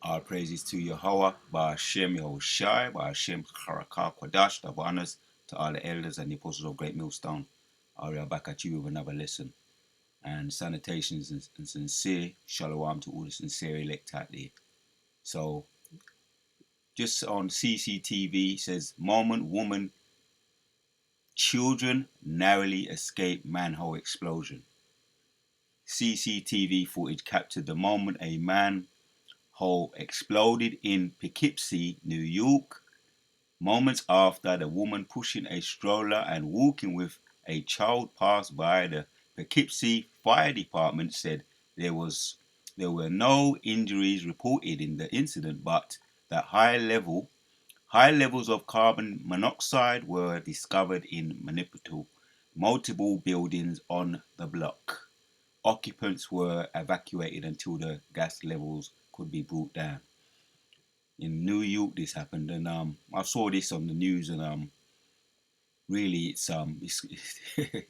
Our praises to Yahweh, Ba'ashem Yahushai, Ba'ashem Charakah Kwadash, double honors to all the elders and the apostles of Great Millstone. We are back at you with another lesson. And salutations and sincere shalom to all the sincere elect out there. So, just on CCTV, says, moment woman, children narrowly escape manhole explosion. CCTV footage captured the moment a manhole exploded in Poughkeepsie, New York, moments after the woman pushing a stroller and walking with a child passed by. The Poughkeepsie Fire Department said there were no injuries reported in the incident, but that high levels of carbon monoxide were discovered in multiple buildings on the block. Occupants were evacuated until the gas levels could be brought down. In New York, this happened, and I saw this on the news, and really, it's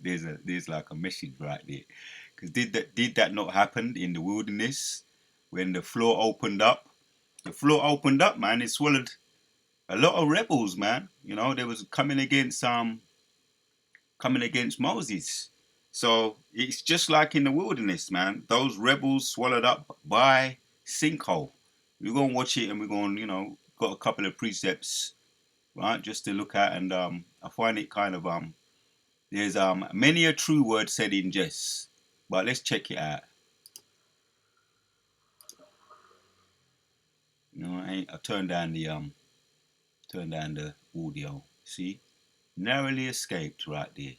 there's like a message right there, because did that not happen in the wilderness when the floor opened up? The floor opened up, man. It swallowed a lot of rebels, man. You know, they was coming against Moses. So it's just like in the wilderness, man. Those rebels swallowed up by sinkhole. We're gonna watch it, and we're gonna, got a couple of precepts, right, just to look at, and I find it kind of there's many a true word said in jest, but let's check it out. I turned down the audio. See, narrowly escaped right there.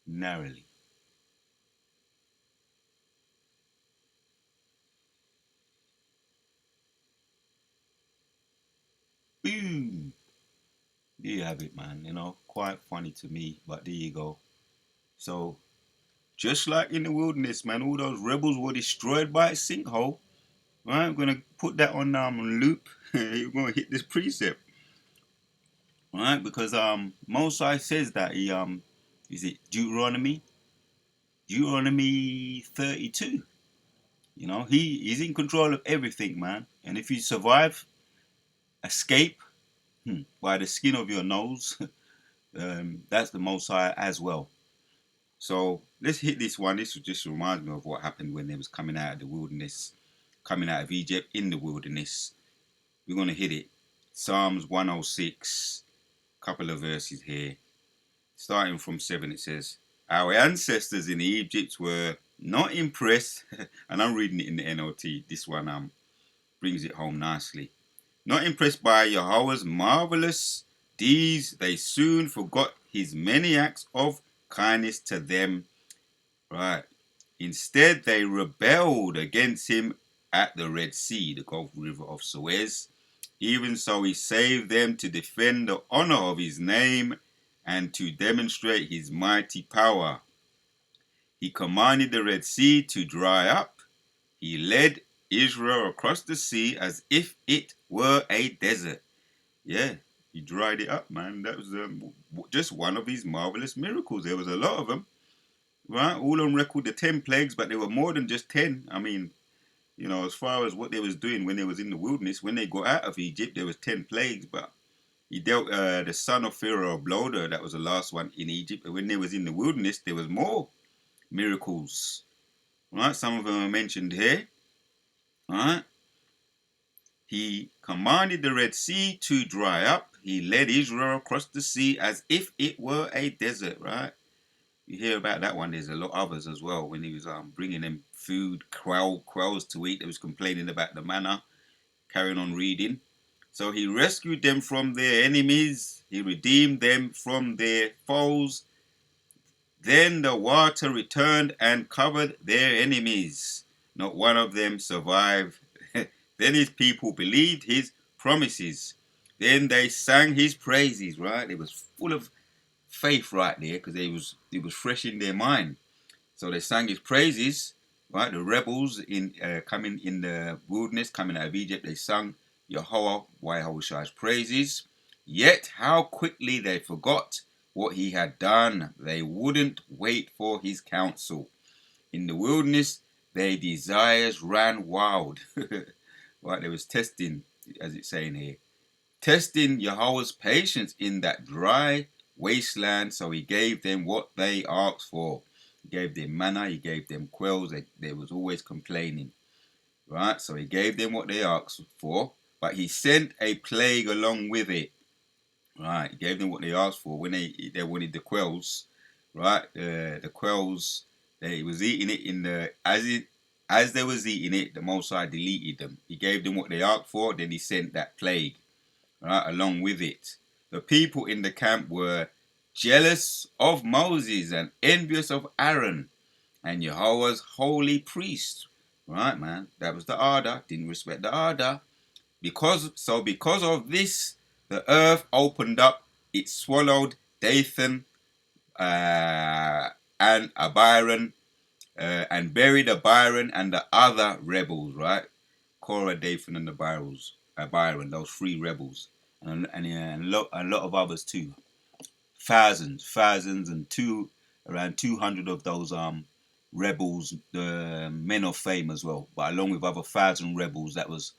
Narrowly. Boom. There you have it, man. Quite funny to me, but there you go. So, just like in the wilderness, man, all those rebels were destroyed by a sinkhole. Right, I'm gonna put that on loop. You're gonna hit this precept, right? Because Mosai says that he is it Deuteronomy 32. He's in control of everything, man. And if you survive, escape by the skin of your nose, that's the Mosai as well. So let's hit this one. This just reminds me of what happened when they was coming out of the wilderness, coming out of Egypt in the wilderness. We're going to hit it. Psalms 106, couple of verses here. Starting from 7, it says, our ancestors in Egypt were not impressed, and I'm reading it in the NLT. This one brings it home nicely. Not impressed by Yahweh's marvelous deeds, they soon forgot his many acts of kindness to them. Right. Instead, they rebelled against him at the Red Sea, the Gulf River of Suez. Even so, he saved them to defend the honor of his name and to demonstrate his mighty power. He commanded the Red Sea to dry up. He led Israel across the sea as if it were a desert. Yeah, he dried it up, man. That was just one of his marvelous miracles. There was a lot of them, right? All on record, the 10 plagues, but there were more than just 10. I mean, as far as what they was doing when they was in the wilderness, when they got out of Egypt, there was 10 plagues, but he dealt the son of Pharaoh a blow. That was the last one in Egypt. But when they was in the wilderness, there was more miracles. Right? Some of them are mentioned here. Right? He commanded the Red Sea to dry up. He led Israel across the sea as if it were a desert. Right? You hear about that one. There's a lot of others as well. When he was bringing them food, quails to eat, they was complaining about the manna. Carrying on reading. So he rescued them from their enemies. He redeemed them from their foes. Then the water returned and covered their enemies. Not one of them survived. Then his people believed his promises. Then they sang his praises, right? It was full of faith right there, because it was fresh in their mind. So they sang his praises, right? The rebels coming in the wilderness, coming out of Egypt, they sang Yahweh Yahushai's praises. Yet how quickly they forgot what he had done. They wouldn't wait for his counsel. In the wilderness, their desires ran wild. Right, there was testing, as it's saying here. Testing Yahweh's patience in that dry wasteland, so he gave them what they asked for. He gave them manna, he gave them quails, they was always complaining. Right, so he gave them what they asked for, but he sent a plague along with it. Right, he gave them what they asked for when they wanted the quails. Right, the quails, they was eating it in the as they was eating it, the Most High deleted them. He gave them what they asked for, then he sent that plague, right, along with it. The people in the camp were jealous of Moses and envious of Aaron and Yahweh's holy priest. Right, man, that was the order. Didn't respect the order. Because of this, the earth opened up. It swallowed Dathan and Abiram and buried Abiram and the other rebels. Right, Korah, Dathan, and the Abiram, those three rebels, and a lot of others too. Thousands, and around 200 of those rebels, the men of fame as well, but along with other 1,000 rebels that was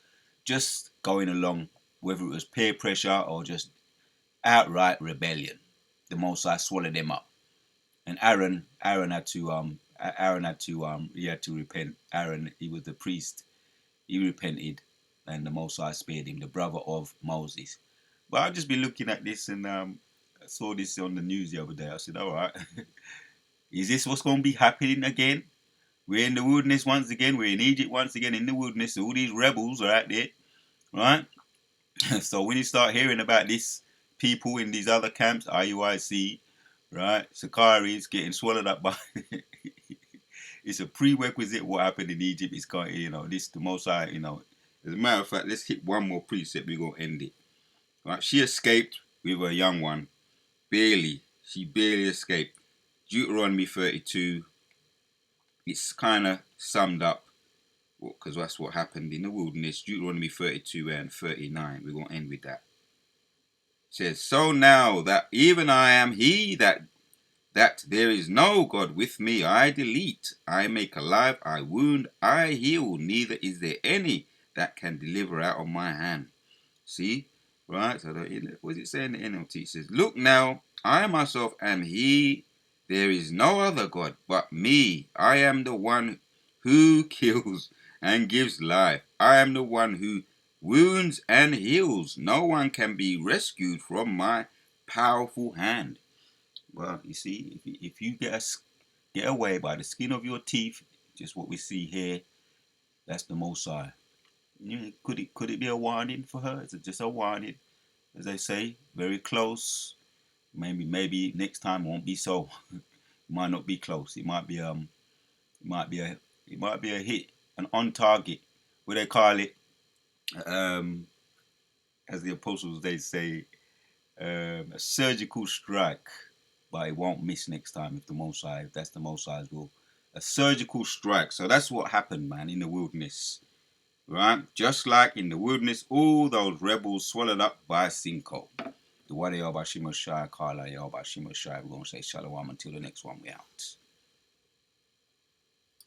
just going along, whether it was peer pressure or just outright rebellion. The Most High swallowed them up, and Aaron he had to repent. Aaron, he was the priest. He repented, and the Most High spared him, the brother of Moses. But I've just been looking at this, and I saw this on the news the other day. I said, all right, is this what's going to be happening again? We're in the wilderness once again. We're in Egypt once again in the wilderness. All these rebels are out there, right? So when you start hearing about this, people in these other camps, IUIC, right, Sakari's getting swallowed up by, it's a prerequisite what happened in Egypt. It's going, this the Most High, As a matter of fact, let's hit one more precept. We're going to end it. Right, she escaped with a young one. Barely. She barely escaped. Deuteronomy 32, it's kind of summed up, because that's what happened in the wilderness. Deuteronomy 32 and 39. We're going to end with that. It says, so now that even I am he, that there is no God with me, I delete, I make alive, I wound, I heal, neither is there any that can deliver out of my hand. See? Right? So what does it say in the NLT? It says, look now, I myself am he, there is no other God but me. I am the one who kills and gives life. I am the one who wounds and heals. No one can be rescued from my powerful hand. Well, you see, if you get away by the skin of your teeth, just what we see here, that's the Most High. Could it be a warning for her? Is it just a warning? As they say, very close. Maybe next time won't be so. It might not be close. It might be a hit, an on target. What they call it, as the apostles they say, a surgical strike, but it won't miss next time if that's the Most High's will. A surgical strike. So that's what happened, man, in the wilderness. Right? Just like in the wilderness, all those rebels swallowed up by a sinkhole. The Wadi Yahweh Shai, Kala Yahweh Shai. We're going to say Shalom until the next one. We out.